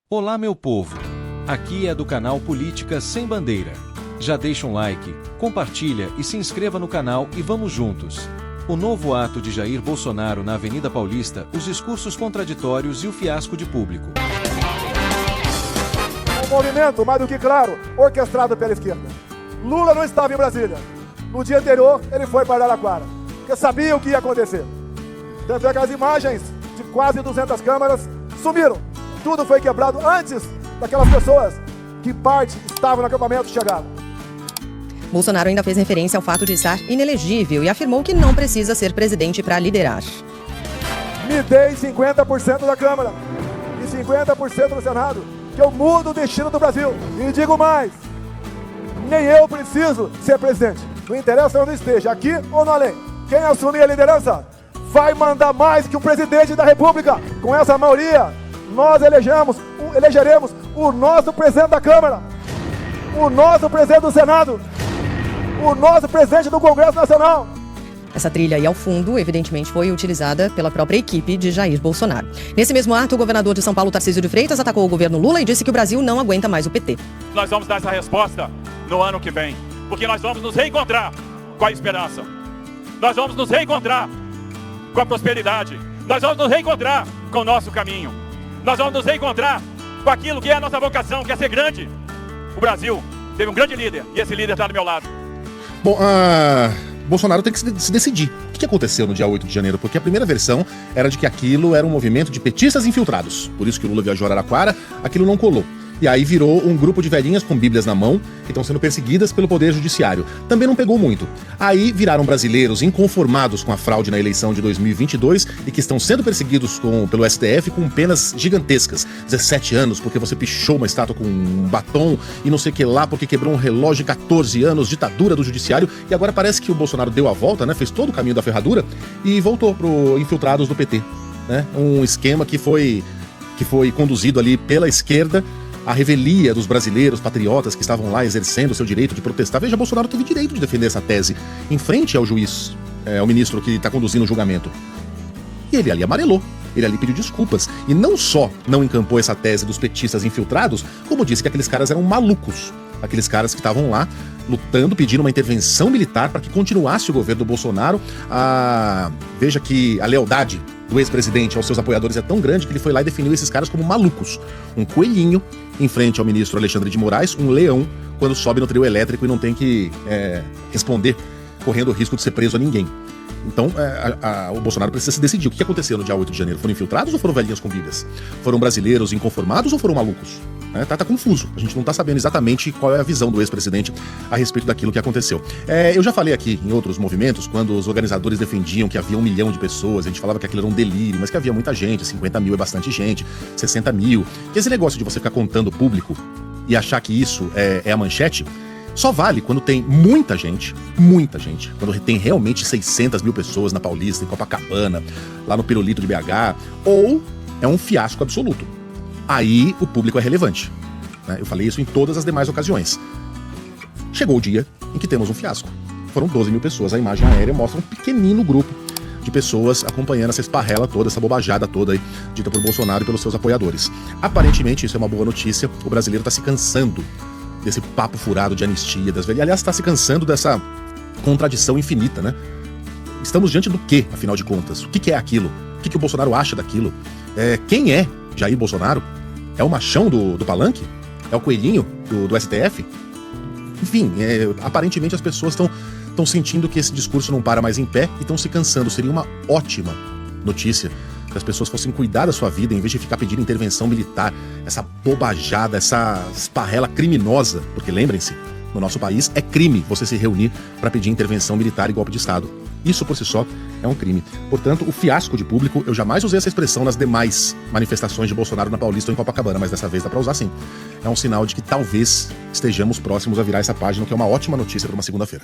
Olá, meu povo! Aqui é do canal Política Sem Bandeira. Já deixa um like, compartilha e se inscreva no canal e vamos juntos. O novo ato de Jair Bolsonaro na Avenida Paulista, os discursos contraditórios e o fiasco de público. Um movimento, mais do que claro, orquestrado pela esquerda. Lula não estava em Brasília. No dia anterior, ele foi para Araraquara, porque sabia o que ia acontecer. Tanto é que as imagens de quase 200 câmeras sumiram. Tudo foi quebrado antes daquelas pessoas que parte estavam no acampamento chegaram. Bolsonaro ainda fez referência ao fato de estar inelegível e afirmou que não precisa ser presidente para liderar. Me dei 50% da Câmara e 50% do Senado, que eu mudo o destino do Brasil. E digo mais, nem eu preciso ser presidente. Não interessa onde esteja, aqui ou no além. Quem assumir a liderança vai mandar mais que o presidente da República. Com essa maioria, nós elegeremos o nosso presidente da Câmara, o nosso presidente do Senado, o nosso presidente do Congresso Nacional. Essa trilha aí ao fundo, evidentemente, foi utilizada pela própria equipe de Jair Bolsonaro. Nesse mesmo ato, o governador de São Paulo, Tarcísio de Freitas, atacou o governo Lula e disse que o Brasil não aguenta mais o PT. Nós vamos dar essa resposta no ano que vem, porque nós vamos nos reencontrar com a esperança. Nós vamos nos reencontrar com a prosperidade. Nós vamos nos reencontrar com o nosso caminho. Nós vamos nos reencontrar com aquilo que é a nossa vocação, que é ser grande. O Brasil teve um grande líder e esse líder está do meu lado. Bom, Bolsonaro tem que se decidir. O que aconteceu no dia 8 de janeiro? Porque a primeira versão era de que aquilo era um movimento de petistas infiltrados. Por isso que o Lula viajou a Araraquara, aquilo não colou. E aí virou um grupo de velhinhas com bíblias na mão que estão sendo perseguidas pelo Poder Judiciário. Também não pegou muito. Aí viraram brasileiros inconformados com a fraude na eleição de 2022 e que estão sendo perseguidos pelo STF com penas gigantescas. 17 anos porque você pichou uma estátua com um batom e não sei o que lá porque quebrou um relógio de 14 anos, ditadura do Judiciário. E agora parece que o Bolsonaro deu a volta, né? Fez todo o caminho da ferradura e voltou pro infiltrados do PT. Né? Um esquema que foi conduzido ali pela esquerda, a revelia dos brasileiros patriotas que estavam lá exercendo o seu direito de protestar. Veja, Bolsonaro teve direito de defender essa tese em frente ao juiz, ao ministro que está conduzindo o julgamento. E ele ali amarelou, ele ali pediu desculpas. E não só não encampou essa tese dos petistas infiltrados, como disse que aqueles caras eram malucos. Aqueles caras que estavam lá lutando, pedindo uma intervenção militar para que continuasse o governo do Bolsonaro. Veja que a lealdade do ex-presidente aos seus apoiadores é tão grande que ele foi lá e definiu esses caras como malucos. Um coelhinho em frente ao ministro Alexandre de Moraes, um leão quando sobe no trio elétrico e não tem que responder, correndo o risco de ser preso a ninguém. Então, o Bolsonaro precisa se decidir. O que aconteceu no dia 8 de janeiro? Foram infiltrados ou foram velhinhas com bíblias? Foram brasileiros inconformados ou foram malucos? Tá confuso. A gente não tá sabendo exatamente qual é a visão do ex-presidente a respeito daquilo que aconteceu. Eu já falei aqui em outros movimentos, quando os organizadores defendiam que havia 1 milhão de pessoas, a gente falava que aquilo era um delírio, mas que havia muita gente, 50 mil é bastante gente, 60 mil. Que esse negócio de você ficar contando público e achar que isso é a manchete, só vale quando tem muita gente, quando tem realmente 600 mil pessoas na Paulista, em Copacabana, lá no Pirulito de BH, ou é um fiasco absoluto. Aí o público é relevante. Né? Eu falei isso em todas as demais ocasiões. Chegou o dia em que temos um fiasco. Foram 12 mil pessoas. A imagem aérea mostra um pequenino grupo de pessoas acompanhando essa esparrela toda, essa bobajada toda aí, dita por Bolsonaro e pelos seus apoiadores. Aparentemente, isso é uma boa notícia. O brasileiro está se cansando desse papo furado de anistia das velhas. Aliás, está se cansando dessa contradição infinita, né? Estamos diante do quê, afinal de contas? O que é aquilo? O que o Bolsonaro acha daquilo? Quem é Jair Bolsonaro? É o machão do palanque? É o coelhinho do STF? Enfim, aparentemente as pessoas estão sentindo que esse discurso não para mais em pé e estão se cansando. Seria uma ótima notícia que as pessoas fossem cuidar da sua vida em vez de ficar pedindo intervenção militar, essa bobajada, essa esparrela criminosa. Porque lembrem-se, no nosso país é crime você se reunir para pedir intervenção militar e golpe de Estado. Isso por si só é um crime. Portanto, o fiasco de público, eu jamais usei essa expressão nas demais manifestações de Bolsonaro na Paulista ou em Copacabana, mas dessa vez dá pra usar sim. É um sinal de que talvez estejamos próximos a virar essa página, que é uma ótima notícia para uma segunda-feira.